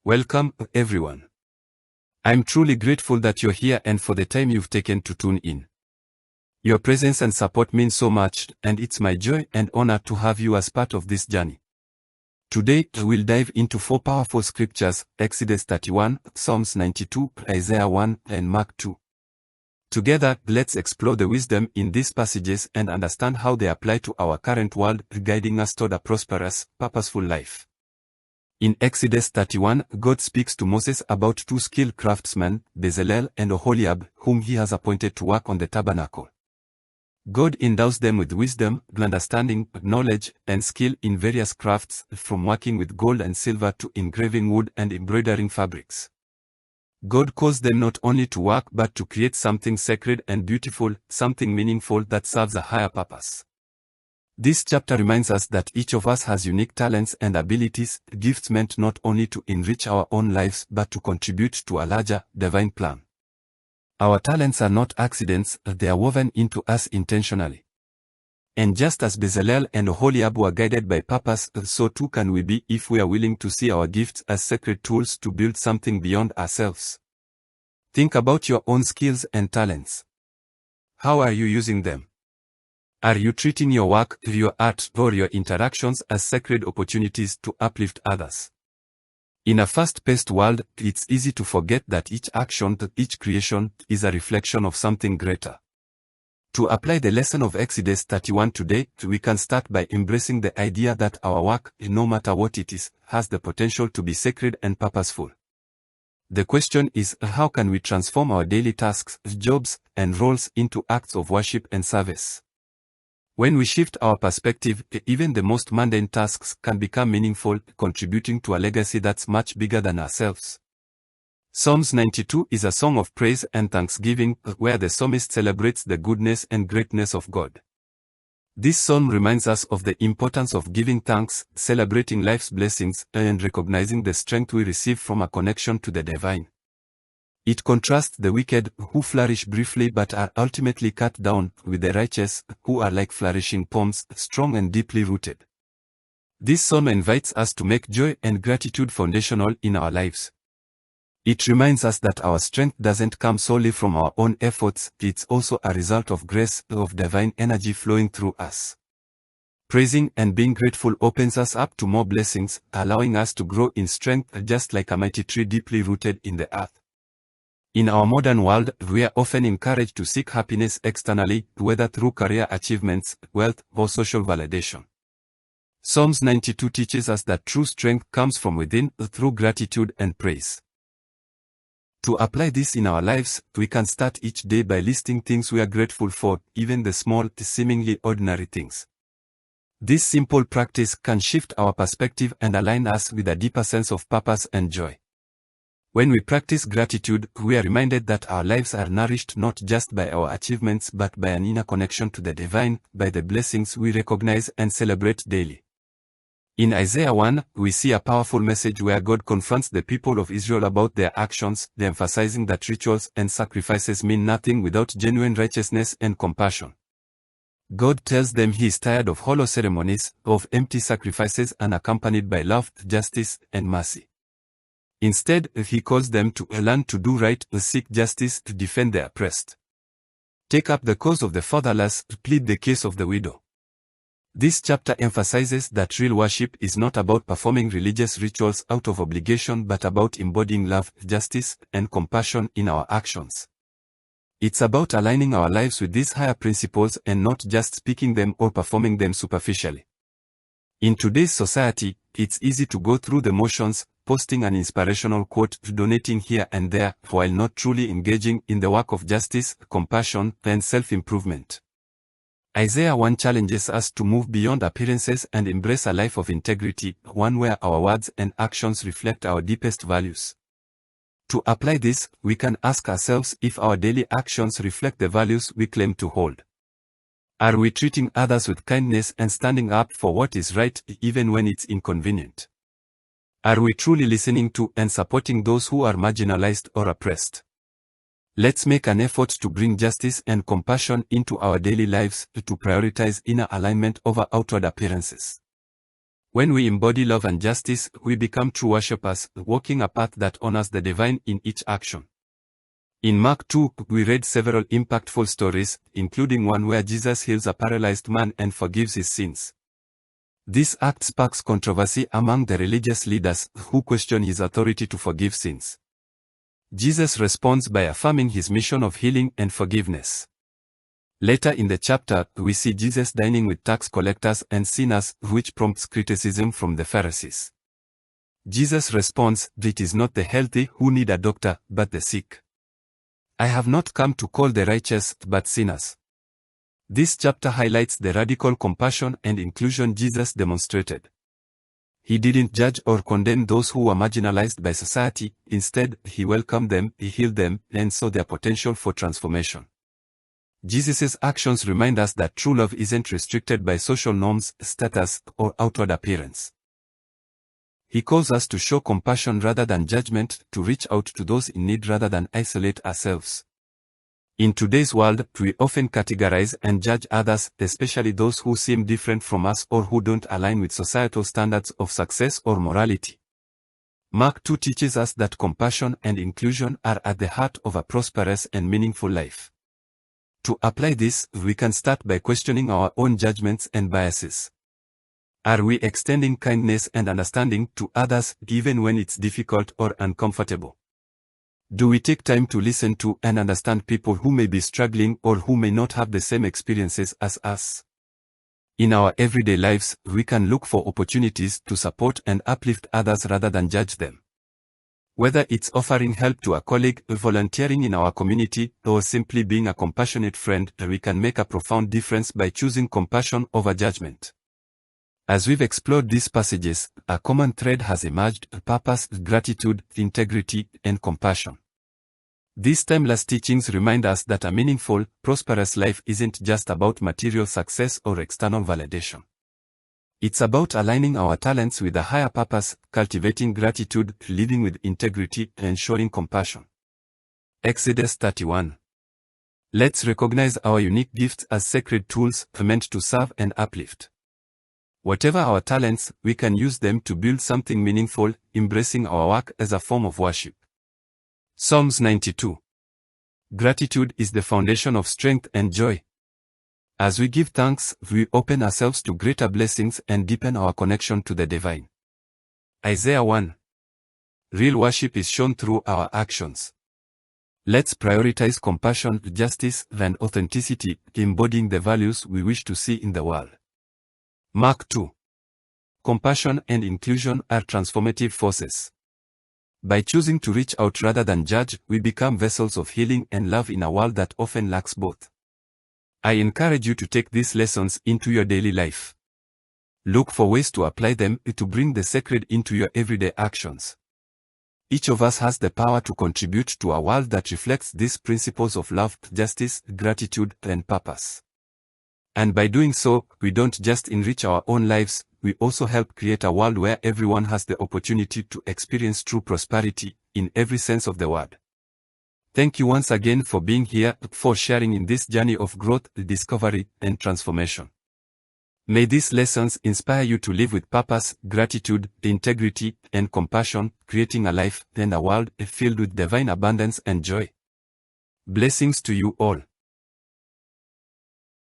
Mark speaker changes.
Speaker 1: Welcome, everyone. I'm truly grateful that you're here and for the time you've taken to tune in. Your presence and support mean so much, and it's my joy and honor to have you as part of this journey. Today, we'll dive into 4 powerful scriptures: Exodus 31, Psalms 92, Isaiah 1, and Mark 2. Together, let's explore the wisdom in these passages and understand how they apply to our current world, guiding us toward a prosperous, purposeful life. In Exodus 31, God speaks to Moses about 2 skilled craftsmen, Bezalel and Oholiab, whom he has appointed to work on the tabernacle. God endows them with wisdom, understanding, knowledge, and skill in various crafts, from working with gold and silver to engraving wood and embroidering fabrics. God calls them not only to work but to create something sacred and beautiful, something meaningful that serves a higher purpose. This chapter reminds us that each of us has unique talents and abilities, gifts meant not only to enrich our own lives but to contribute to a larger, divine plan. Our talents are not accidents, they are woven into us intentionally. And just as Bezalel and Oholiab were guided by purpose, so too can we be if we are willing to see our gifts as sacred tools to build something beyond ourselves. Think about your own skills and talents. How are you using them? Are you treating your work, your art, or your interactions as sacred opportunities to uplift others? In a fast-paced world, it's easy to forget that each action, each creation, is a reflection of something greater. To apply the lesson of Exodus 31 today, we can start by embracing the idea that our work, no matter what it is, has the potential to be sacred and purposeful. The question is, how can we transform our daily tasks, jobs, and roles into acts of worship and service? When we shift our perspective, even the most mundane tasks can become meaningful, contributing to a legacy that's much bigger than ourselves. Psalms 92 is a song of praise and thanksgiving, where the psalmist celebrates the goodness and greatness of God. This psalm reminds us of the importance of giving thanks, celebrating life's blessings, and recognizing the strength we receive from a connection to the divine. It contrasts the wicked, who flourish briefly but are ultimately cut down, with the righteous, who are like flourishing palms, strong and deeply rooted. This psalm invites us to make joy and gratitude foundational in our lives. It reminds us that our strength doesn't come solely from our own efforts, it's also a result of grace, of divine energy flowing through us. Praising and being grateful opens us up to more blessings, allowing us to grow in strength just like a mighty tree deeply rooted in the earth. In our modern world, we are often encouraged to seek happiness externally, whether through career achievements, wealth, or social validation. Psalms 92 teaches us that true strength comes from within, through gratitude and praise. To apply this in our lives, we can start each day by listing things we are grateful for, even the small, seemingly ordinary things. This simple practice can shift our perspective and align us with a deeper sense of purpose and joy. When we practice gratitude, we are reminded that our lives are nourished not just by our achievements but by an inner connection to the divine, by the blessings we recognize and celebrate daily. In Isaiah 1, we see a powerful message where God confronts the people of Israel about their actions, emphasizing that rituals and sacrifices mean nothing without genuine righteousness and compassion. God tells them he is tired of hollow ceremonies, of empty sacrifices unaccompanied by love, justice, and mercy. Instead, he calls them to learn to do right, seek justice, to defend the oppressed. Take up the cause of the fatherless, plead the case of the widow. This chapter emphasizes that real worship is not about performing religious rituals out of obligation but about embodying love, justice, and compassion in our actions. It's about aligning our lives with these higher principles and not just speaking them or performing them superficially. In today's society, it's easy to go through the motions, posting an inspirational quote, donating here and there, while not truly engaging in the work of justice, compassion, and self-improvement. Isaiah 1 challenges us to move beyond appearances and embrace a life of integrity, one where our words and actions reflect our deepest values. To apply this, we can ask ourselves if our daily actions reflect the values we claim to hold. Are we treating others with kindness and standing up for what is right, even when it's inconvenient? Are we truly listening to and supporting those who are marginalized or oppressed? Let's make an effort to bring justice and compassion into our daily lives, to prioritize inner alignment over outward appearances. When we embody love and justice, we become true worshippers, walking a path that honors the divine in each action. In Mark 2, we read several impactful stories, including one where Jesus heals a paralyzed man and forgives his sins. This act sparks controversy among the religious leaders, who question his authority to forgive sins. Jesus responds by affirming his mission of healing and forgiveness. Later in the chapter, we see Jesus dining with tax collectors and sinners, which prompts criticism from the Pharisees. Jesus responds, "It is not the healthy who need a doctor, but the sick. I have not come to call the righteous, but sinners." This chapter highlights the radical compassion and inclusion Jesus demonstrated. He didn't judge or condemn those who were marginalized by society. Instead, he welcomed them, he healed them, and saw their potential for transformation. Jesus' actions remind us that true love isn't restricted by social norms, status, or outward appearance. He calls us to show compassion rather than judgment, to reach out to those in need rather than isolate ourselves. In today's world, we often categorize and judge others, especially those who seem different from us or who don't align with societal standards of success or morality. Mark 2 teaches us that compassion and inclusion are at the heart of a prosperous and meaningful life. To apply this, we can start by questioning our own judgments and biases. Are we extending kindness and understanding to others, even when it's difficult or uncomfortable? Do we take time to listen to and understand people who may be struggling or who may not have the same experiences as us? In our everyday lives, we can look for opportunities to support and uplift others rather than judge them. Whether it's offering help to a colleague, volunteering in our community, or simply being a compassionate friend, we can make a profound difference by choosing compassion over judgment. As we've explored these passages, a common thread has emerged: purpose, gratitude, integrity, and compassion. These timeless teachings remind us that a meaningful, prosperous life isn't just about material success or external validation. It's about aligning our talents with a higher purpose, cultivating gratitude, living with integrity, and showing compassion. Exodus 31. Let's recognize our unique gifts as sacred tools meant to serve and uplift. Whatever our talents, we can use them to build something meaningful, embracing our work as a form of worship. Psalms 92. Gratitude is the foundation of strength and joy. As we give thanks, we open ourselves to greater blessings and deepen our connection to the divine. Isaiah 1. Real worship is shown through our actions. Let's prioritize compassion, justice, and authenticity, embodying the values we wish to see in the world. Mark 2. Compassion and inclusion are transformative forces. By choosing to reach out rather than judge, we become vessels of healing and love in a world that often lacks both. I encourage you to take these lessons into your daily life. Look for ways to apply them to bring the sacred into your everyday actions. Each of us has the power to contribute to a world that reflects these principles of love, justice, gratitude, and purpose. And by doing so, we don't just enrich our own lives, we also help create a world where everyone has the opportunity to experience true prosperity, in every sense of the word. Thank you once again for being here, for sharing in this journey of growth, discovery, and transformation. May these lessons inspire you to live with purpose, gratitude, integrity, and compassion, creating a life and a world filled with divine abundance and joy. Blessings to you all.